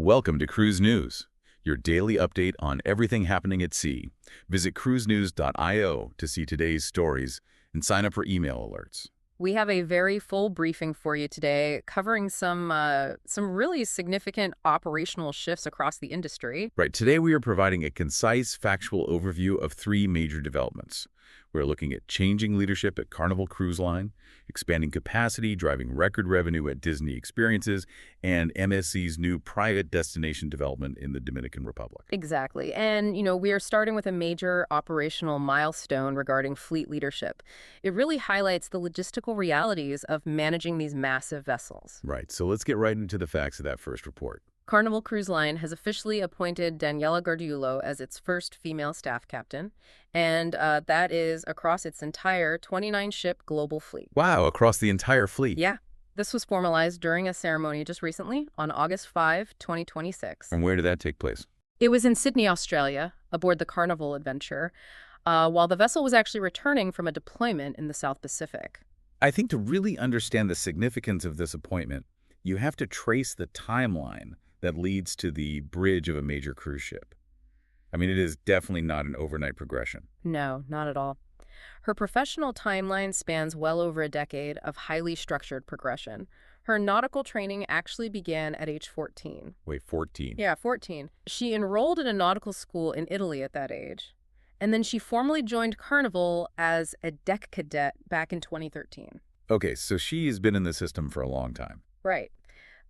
Welcome to Cruise News, your daily update on everything happening at sea. Visit cruisenews.io to see today's stories and sign up for email alerts. We have a very full briefing for you today, covering some really significant operational shifts across the industry. Right, today we are providing a concise, factual overview of three major developments. We're looking at changing leadership at Carnival Cruise Line, expanding capacity, driving record revenue at Disney Experiences, and MSC's new private destination development in the Dominican Republic. Exactly. And, we are starting with a major operational milestone regarding fleet leadership. It really highlights the logistical realities of managing these massive vessels. Right, so let's get right into the facts of that first report. Carnival Cruise Line has officially appointed Daniela Gargiulo as its first female staff captain, and that is across its entire 29-ship global fleet. Wow, across the entire fleet. Yeah. This was formalized during a ceremony just recently on August 5, 2026. And where did that take place? It was in Sydney, Australia, aboard the Carnival Adventure, while the vessel was actually returning from a deployment in the South Pacific. I think to really understand the significance of this appointment, you have to trace the timeline that leads to the bridge of a major cruise ship. I mean, it is definitely not an overnight progression. No, not at all. Her professional timeline spans well over a decade of highly structured progression. Her nautical training actually began at age 14. Wait, 14? Yeah, 14. She enrolled in a nautical school in Italy at that age. And then she formally joined Carnival as a deck cadet back in 2013. Okay, so she has been in the system for a long time. Right.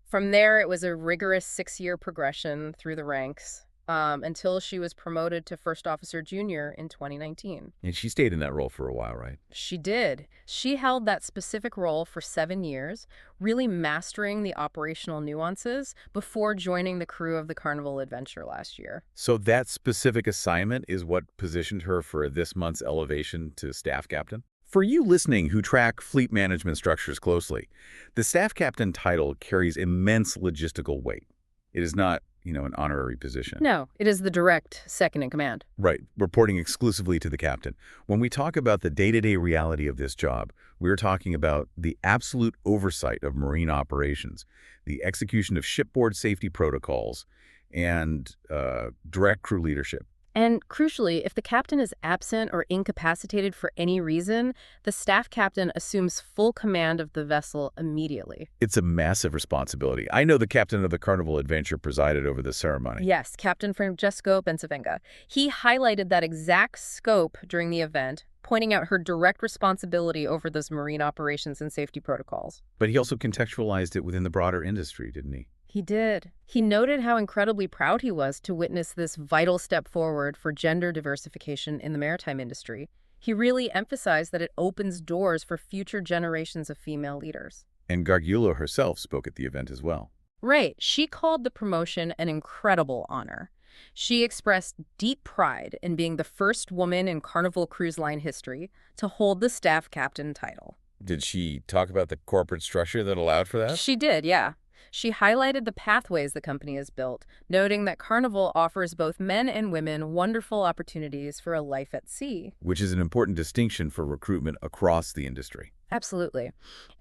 From there, it was a rigorous 6-year progression through the ranks until she was promoted to First Officer Junior in 2019. And she stayed in that role for a while, right? She did. She held that specific role for 7 years, really mastering the operational nuances before joining the crew of the Carnival Adventure last year. So that specific assignment is what positioned her for this month's elevation to staff captain? For you listening who track fleet management structures closely, the staff captain title carries immense logistical weight. It is not, an honorary position. No, it is the direct second in command. Right, reporting exclusively to the captain. When we talk about the day-to-day reality of this job, we're talking about the absolute oversight of marine operations, the execution of shipboard safety protocols, and direct crew leadership. And crucially, if the captain is absent or incapacitated for any reason, the staff captain assumes full command of the vessel immediately. It's a massive responsibility. I know the captain of the Carnival Adventure presided over the ceremony. Yes, Captain Francesco Bensavenga. He highlighted that exact scope during the event, pointing out her direct responsibility over those marine operations and safety protocols. But he also contextualized it within the broader industry, didn't he? He did. He noted how incredibly proud he was to witness this vital step forward for gender diversification in the maritime industry. He really emphasized that it opens doors for future generations of female leaders. And Gargiulo herself spoke at the event as well. Right. She called the promotion an incredible honor. She expressed deep pride in being the first woman in Carnival Cruise Line history to hold the staff captain title. Did she talk about the corporate structure that allowed for that? She did, yeah. She highlighted the pathways the company has built, noting that Carnival offers both men and women wonderful opportunities for a life at sea. Which is an important distinction for recruitment across the industry. Absolutely.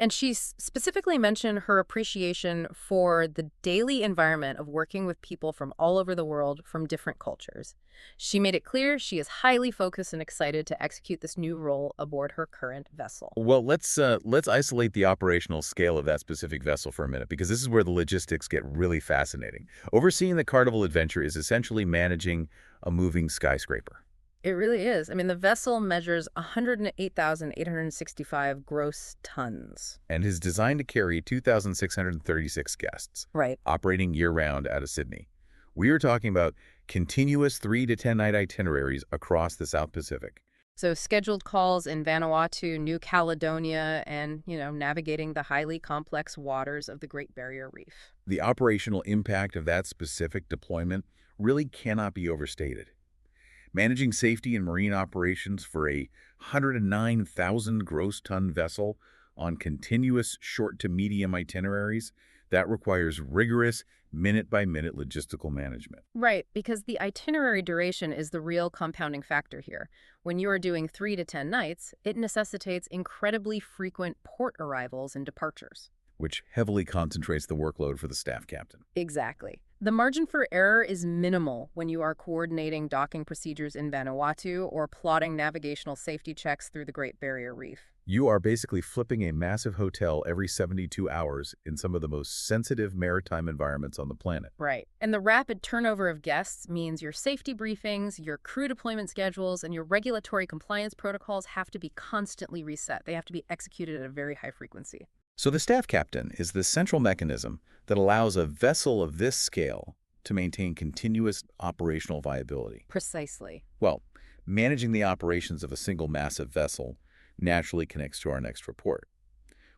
And she specifically mentioned her appreciation for the daily environment of working with people from all over the world from different cultures. She made it clear she is highly focused and excited to execute this new role aboard her current vessel. Well, let's isolate the operational scale of that specific vessel for a minute, because this is where the logistics get really fascinating. Overseeing the Carnival Adventure is essentially managing a moving skyscraper. It really is. I mean, the vessel measures 108,865 gross tons. And is designed to carry 2,636 guests. Right. Operating year-round out of Sydney. We are talking about continuous 3 to 10-night itineraries across the South Pacific. So scheduled calls in Vanuatu, New Caledonia, and, navigating the highly complex waters of the Great Barrier Reef. The operational impact of that specific deployment really cannot be overstated. Managing safety and marine operations for a 109,000 gross ton vessel on continuous short to medium itineraries, that requires rigorous minute-by-minute logistical management. Right, because the itinerary duration is the real compounding factor here. When you are doing 3 to 10 nights, it necessitates incredibly frequent port arrivals and departures. Which heavily concentrates the workload for the staff captain. Exactly. The margin for error is minimal when you are coordinating docking procedures in Vanuatu or plotting navigational safety checks through the Great Barrier Reef. You are basically flipping a massive hotel every 72 hours in some of the most sensitive maritime environments on the planet. Right. And the rapid turnover of guests means your safety briefings, your crew deployment schedules, and your regulatory compliance protocols have to be constantly reset. They have to be executed at a very high frequency. So the staff captain is the central mechanism that allows a vessel of this scale to maintain continuous operational viability. Precisely. Well, managing the operations of a single massive vessel naturally connects to our next report.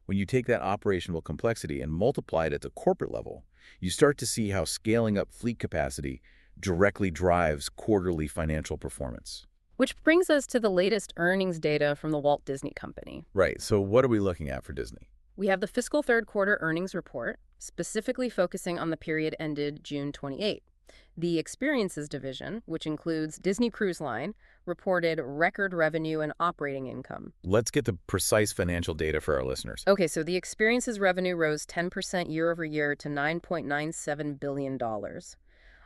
When you take that operational complexity and multiply it at the corporate level, you start to see how scaling up fleet capacity directly drives quarterly financial performance. Which brings us to the latest earnings data from the Walt Disney Company. Right, so what are we looking at for Disney? We have the fiscal third quarter earnings report, specifically focusing on the period ended June 28. The Experiences division, which includes Disney Cruise Line, reported record revenue and operating income. Let's get the precise financial data for our listeners. Okay, so the Experiences revenue rose 10% year over year to $9.97 billion.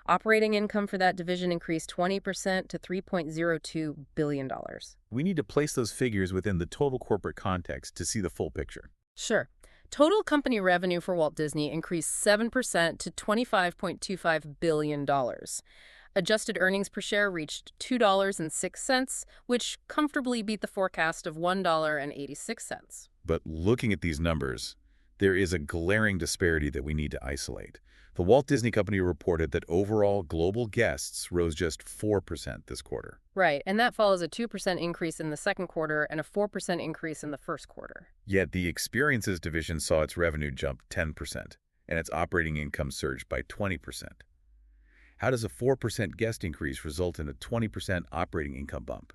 Operating income for that division increased 20% to $3.02 billion. We need to place those figures within the total corporate context to see the full picture. Sure. Total company revenue for Walt Disney increased 7% to $25.25 billion. Adjusted earnings per share reached $2.06, which comfortably beat the forecast of $1.86. But looking at these numbers, there is a glaring disparity that we need to isolate. The Walt Disney Company reported that overall global guests rose just 4% this quarter. Right, and that follows a 2% increase in the second quarter and a 4% increase in the first quarter. Yet the Experiences division saw its revenue jump 10%, and its operating income surged by 20%. How does a 4% guest increase result in a 20% operating income bump?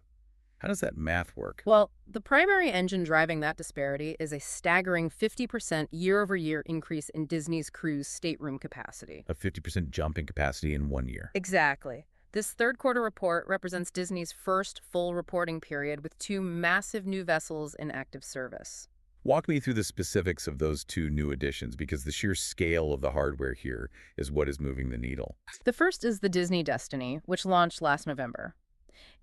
How does that math work? Well, the primary engine driving that disparity is a staggering 50% year-over-year increase in Disney's cruise stateroom capacity. A 50% jump in capacity in 1 year. Exactly. This third quarter report represents Disney's first full reporting period with 2 massive new vessels in active service. Walk me through the specifics of those 2 new additions, because the sheer scale of the hardware here is what is moving the needle. The first is the Disney Destiny, which launched last November.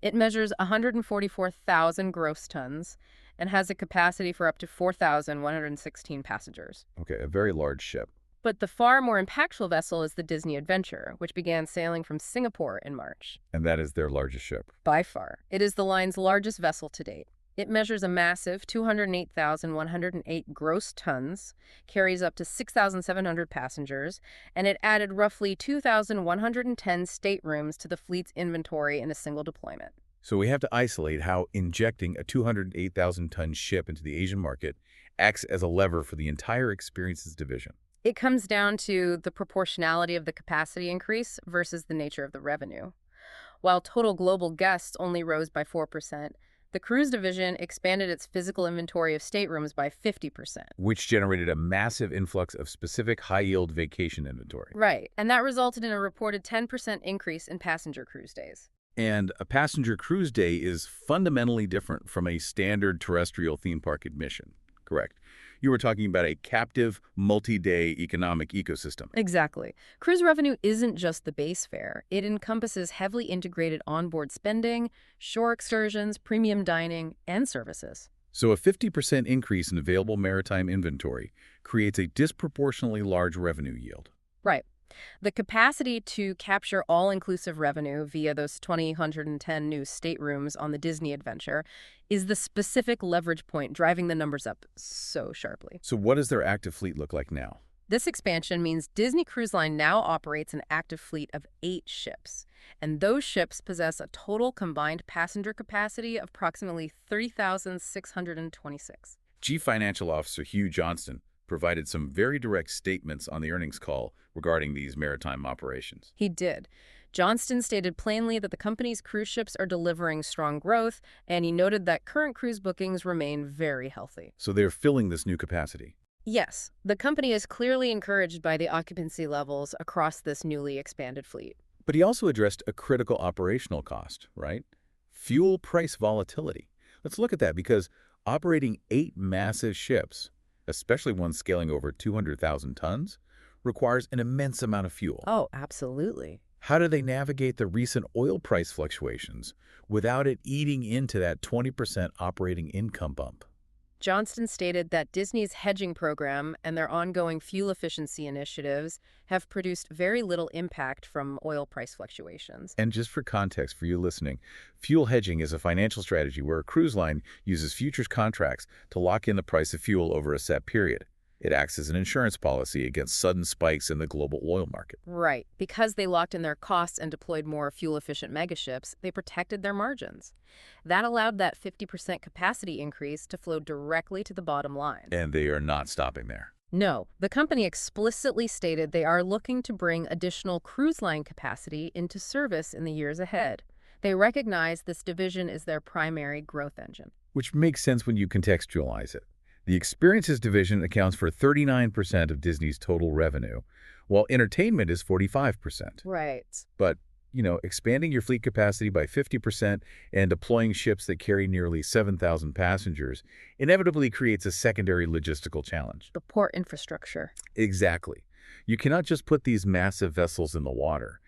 It measures 144,000 gross tons and has a capacity for up to 4,116 passengers. Okay, a very large ship. But the far more impactful vessel is the Disney Adventure, which began sailing from Singapore in March. And that is their largest ship. By far, it is the line's largest vessel to date. It measures a massive 208,108 gross tons, carries up to 6,700 passengers, and it added roughly 2,110 staterooms to the fleet's inventory in a single deployment. So we have to isolate how injecting a 208,000-ton ship into the Asian market acts as a lever for the entire Experiences division. It comes down to the proportionality of the capacity increase versus the nature of the revenue. While total global guests only rose by 4%, the cruise division expanded its physical inventory of staterooms by 50%. Which generated a massive influx of specific high-yield vacation inventory. Right, and that resulted in a reported 10% increase in passenger cruise days. And a passenger cruise day is fundamentally different from a standard terrestrial theme park admission, correct? You were talking about a captive, multi-day economic ecosystem. Exactly. Cruise revenue isn't just the base fare. It encompasses heavily integrated onboard spending, shore excursions, premium dining, and services. So a 50% increase in available maritime inventory creates a disproportionately large revenue yield. Right. The capacity to capture all-inclusive revenue via those 2,110 new staterooms on the Disney Adventure is the specific leverage point driving the numbers up so sharply. So what does their active fleet look like now? This expansion means Disney Cruise Line now operates an active fleet of 8 ships, and those ships possess a total combined passenger capacity of approximately 30,626. Chief Financial Officer Hugh Johnston provided some very direct statements on the earnings call regarding these maritime operations. He did. Johnston stated plainly that the company's cruise ships are delivering strong growth, and he noted that current cruise bookings remain very healthy. So they're filling this new capacity. Yes, the company is clearly encouraged by the occupancy levels across this newly expanded fleet. But he also addressed a critical operational cost, right? Fuel price volatility. Let's look at that, because operating 8 massive ships, especially ones scaling over 200,000 tons, requires an immense amount of fuel. Oh, absolutely. How do they navigate the recent oil price fluctuations without it eating into that 20% operating income bump? Johnston stated that Disney's hedging program and their ongoing fuel efficiency initiatives have produced very little impact from oil price fluctuations. And just for context for you listening, fuel hedging is a financial strategy where a cruise line uses futures contracts to lock in the price of fuel over a set period. It acts as an insurance policy against sudden spikes in the global oil market. Right. Because they locked in their costs and deployed more fuel-efficient megaships, they protected their margins. That allowed that 50% capacity increase to flow directly to the bottom line. And they are not stopping there. No, the company explicitly stated they are looking to bring additional cruise line capacity into service in the years ahead. They recognize this division is their primary growth engine. Which makes sense when you contextualize it. The experiences division accounts for 39% of Disney's total revenue, while entertainment is 45%. Right. But, expanding your fleet capacity by 50% and deploying ships that carry nearly 7,000 passengers inevitably creates a secondary logistical challenge. The port infrastructure. Exactly. You cannot just put these massive vessels in the water.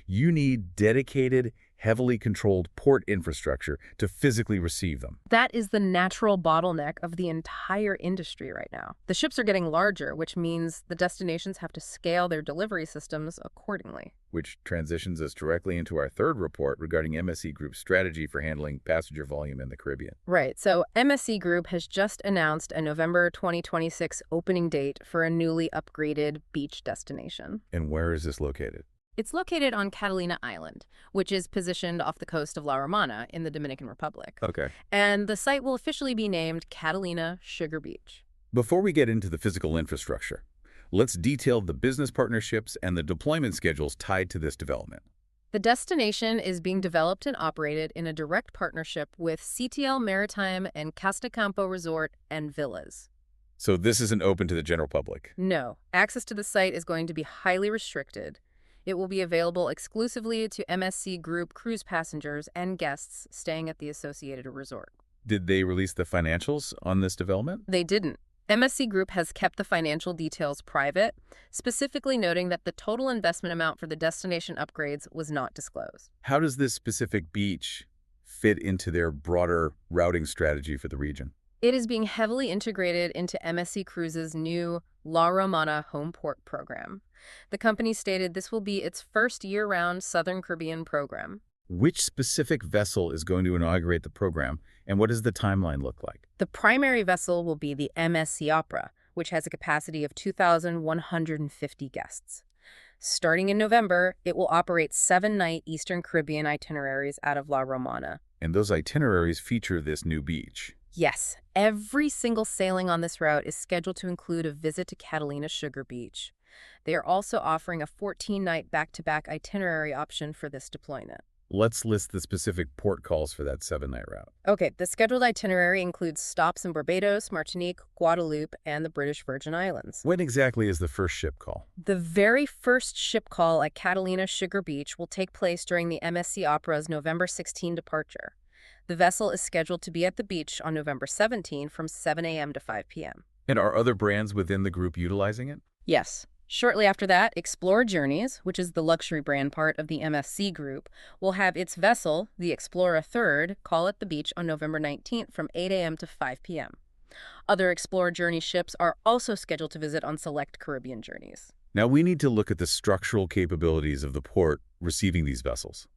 You need dedicated, heavily controlled port infrastructure to physically receive them. That is the natural bottleneck of the entire industry right now. The ships are getting larger, which means the destinations have to scale their delivery systems accordingly. Which transitions us directly into our third report regarding MSC Group's strategy for handling passenger volume in the Caribbean. Right. So MSC Group has just announced a November 2026 opening date for a newly upgraded beach destination. And where is this located? It's located on Catalina Island, which is positioned off the coast of La Romana in the Dominican Republic. Okay. And the site will officially be named Catalina Sugar Beach. Before we get into the physical infrastructure, let's detail the business partnerships and the deployment schedules tied to this development. The destination is being developed and operated in a direct partnership with CTL Maritime and Costa Campo Resort and Villas. So this isn't open to the general public? No. Access to the site is going to be highly restricted. It will be available exclusively to MSC Group cruise passengers and guests staying at the associated resort. Did they release the financials on this development? They didn't. MSC Group has kept the financial details private, specifically noting that the total investment amount for the destination upgrades was not disclosed. How does this specific beach fit into their broader routing strategy for the region? It is being heavily integrated into MSC Cruises' new La Romana home port program. The company stated this will be its first year-round Southern Caribbean program. Which specific vessel is going to inaugurate the program, and what does the timeline look like? The primary vessel will be the MSC Opera, which has a capacity of 2,150 guests. Starting in November, it will operate 7-night Eastern Caribbean itineraries out of La Romana. And those itineraries feature this new beach. Yes, every single sailing on this route is scheduled to include a visit to Catalina Sugar Beach. They are also offering a 14-night back-to-back itinerary option for this deployment. Let's list the specific port calls for that 7-night route. Okay, the scheduled itinerary includes stops in Barbados, Martinique, Guadeloupe, and the British Virgin Islands. When exactly is the first ship call? The very first ship call at Catalina Sugar Beach will take place during the MSC Opera's November 16 departure. The vessel is scheduled to be at the beach on November 17 from 7 a.m. to 5 p.m. And are other brands within the group utilizing it? Yes. Shortly after that, Explora Journeys, which is the luxury brand part of the MSC Group, will have its vessel, the Explora III, call at the beach on November 19th from 8 a.m. to 5 p.m. Other Explora Journey ships are also scheduled to visit on select Caribbean journeys. Now we need to look at the structural capabilities of the port receiving these vessels.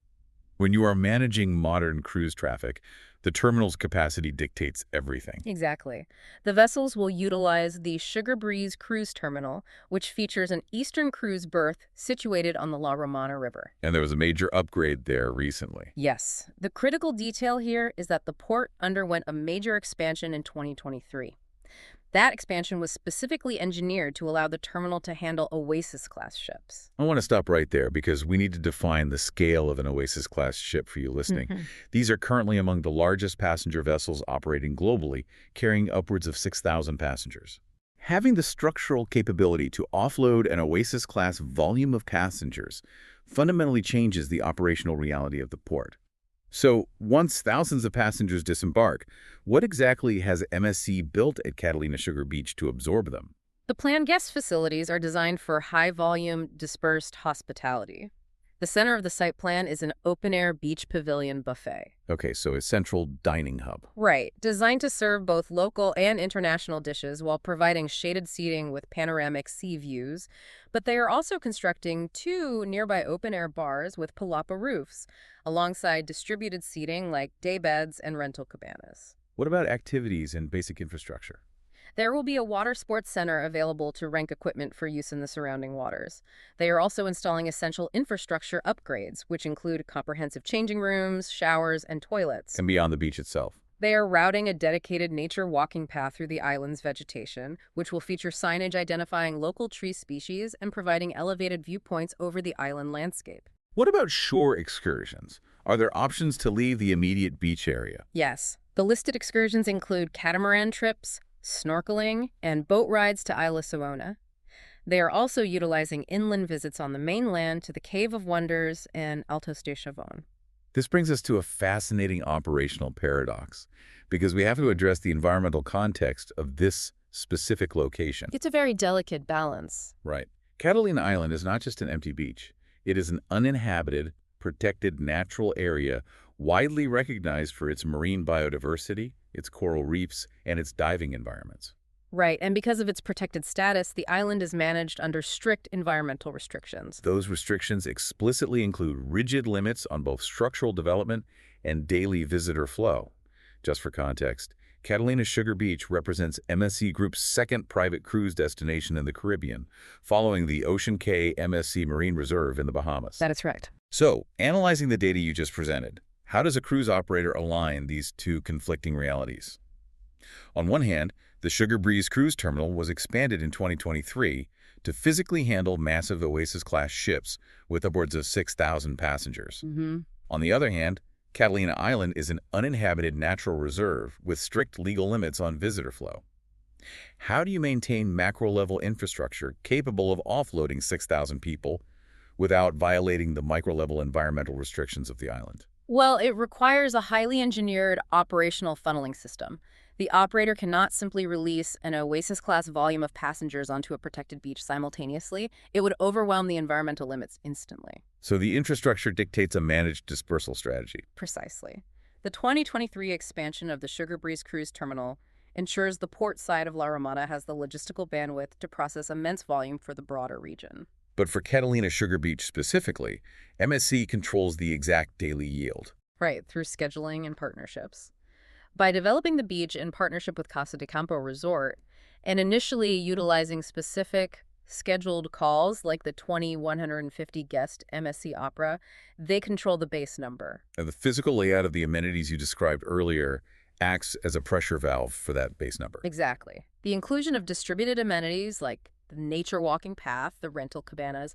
When you are managing modern cruise traffic, the terminal's capacity dictates everything. Exactly. The vessels will utilize the Sugar Breeze Cruise Terminal, which features an eastern cruise berth situated on the La Romana River. And there was a major upgrade there recently. Yes. The critical detail here is that the port underwent a major expansion in 2023. That expansion was specifically engineered to allow the terminal to handle Oasis-class ships. I want to stop right there because we need to define the scale of an Oasis-class ship for you listening. These are currently among the largest passenger vessels operating globally, carrying upwards of 6,000 passengers. Having the structural capability to offload an Oasis-class volume of passengers fundamentally changes the operational reality of the port. So, once thousands of passengers disembark, what exactly has MSC built at Catalina Sugar Beach to absorb them? The planned guest facilities are designed for high-volume, dispersed hospitality. The center of the site plan is an open-air beach pavilion buffet. Okay, so a central dining hub. Right, designed to serve both local and international dishes while providing shaded seating with panoramic sea views. But they are also constructing 2 nearby open-air bars with palapa roofs, alongside distributed seating like daybeds and rental cabanas. What about activities and basic infrastructure? There will be a water sports center available to rent equipment for use in the surrounding waters. They are also installing essential infrastructure upgrades, which include comprehensive changing rooms, showers, and toilets. And beyond the beach itself? They are routing a dedicated nature walking path through the island's vegetation, which will feature signage identifying local tree species and providing elevated viewpoints over the island landscape. What about shore excursions? Are there options to leave the immediate beach area? Yes, the listed excursions include catamaran trips, snorkeling, and boat rides to Isla Sorona. They are also utilizing inland visits on the mainland to the Cave of Wonders and Altos de Chavon. This brings us to a fascinating operational paradox, because we have to address the environmental context of this specific location. It's a very delicate balance. Right. Catalina Island is not just an empty beach. It is an uninhabited, protected natural area widely recognized for its marine biodiversity, its coral reefs, and its diving environments. Right, and because of its protected status, the island is managed under strict environmental restrictions. Those restrictions explicitly include rigid limits on both structural development and daily visitor flow. Just for context, Catalina Sugar Beach represents MSC Group's second private cruise destination in the Caribbean, following the Ocean Cay MSC Marine Reserve in the Bahamas. That is right. So, analyzing the data you just presented, how does a cruise operator align these two conflicting realities? On one hand, the Sugar Breeze Cruise Terminal was expanded in 2023 to physically handle massive Oasis-class ships with upwards of 6,000 passengers. On the other hand, Catalina Island is an uninhabited natural reserve with strict legal limits on visitor flow. How do you maintain macro-level infrastructure capable of offloading 6,000 people without violating the micro-level environmental restrictions of the island? Well, it requires a highly engineered operational funneling system. The operator cannot simply release an Oasis-class volume of passengers onto a protected beach simultaneously. It would overwhelm the environmental limits instantly. So the infrastructure dictates a managed dispersal strategy. Precisely. The 2023 expansion of the Sugar Breeze Cruise Terminal ensures the port side of La Romana has the logistical bandwidth to process immense volume for the broader region. But for Catalina Sugar Beach specifically, MSC controls the exact daily yield. Right, through scheduling and partnerships. By developing the beach in partnership with Casa de Campo Resort and initially utilizing specific scheduled calls like the 2,150 guest MSC Opera, they control the base number. And the physical layout of the amenities you described earlier acts as a pressure valve for that base number. Exactly. The inclusion of distributed amenities like the nature walking path, the rental cabanas,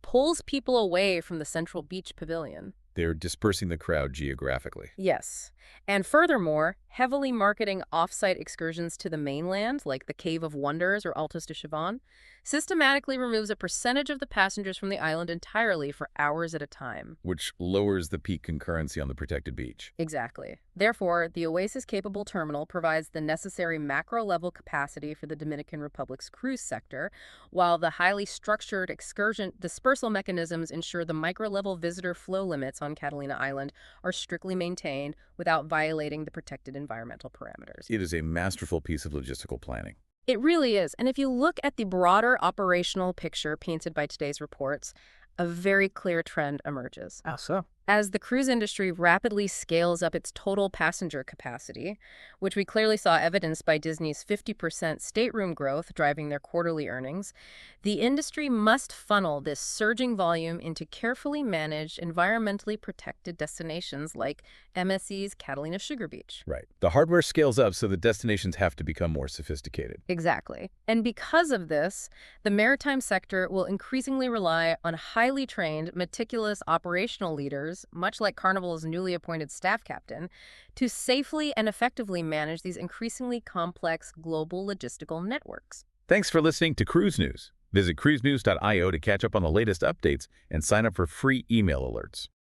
pulls people away from the central beach pavilion. They're dispersing the crowd geographically. Yes. And furthermore, heavily marketing off-site excursions to the mainland, like the Cave of Wonders or Altos de Chavon, systematically removes a percentage of the passengers from the island entirely for hours at a time. Which lowers the peak concurrency on the protected beach. Exactly. Therefore, the Oasis-capable terminal provides the necessary macro-level capacity for the Dominican Republic's cruise sector, while the highly structured excursion dispersal mechanisms ensure the micro-level visitor flow limits on Catalina Island are strictly maintained without violating the protected environmental parameters. It is a masterful piece of logistical planning. It really is. And if you look at the broader operational picture painted by today's reports, a very clear trend emerges. How so? As the cruise industry rapidly scales up its total passenger capacity, which we clearly saw evidenced by Disney's 50% stateroom growth driving their quarterly earnings, the industry must funnel this surging volume into carefully managed, environmentally protected destinations like MSC's Catalina Sugar Beach. Right. The hardware scales up, so the destinations have to become more sophisticated. Exactly. And because of this, the maritime sector will increasingly rely on highly trained, meticulous operational leaders, much like Carnival's newly appointed staff captain, to safely and effectively manage these increasingly complex global logistical networks. Thanks for listening to Cruise News. Visit cruisenews.io to catch up on the latest updates and sign up for free email alerts.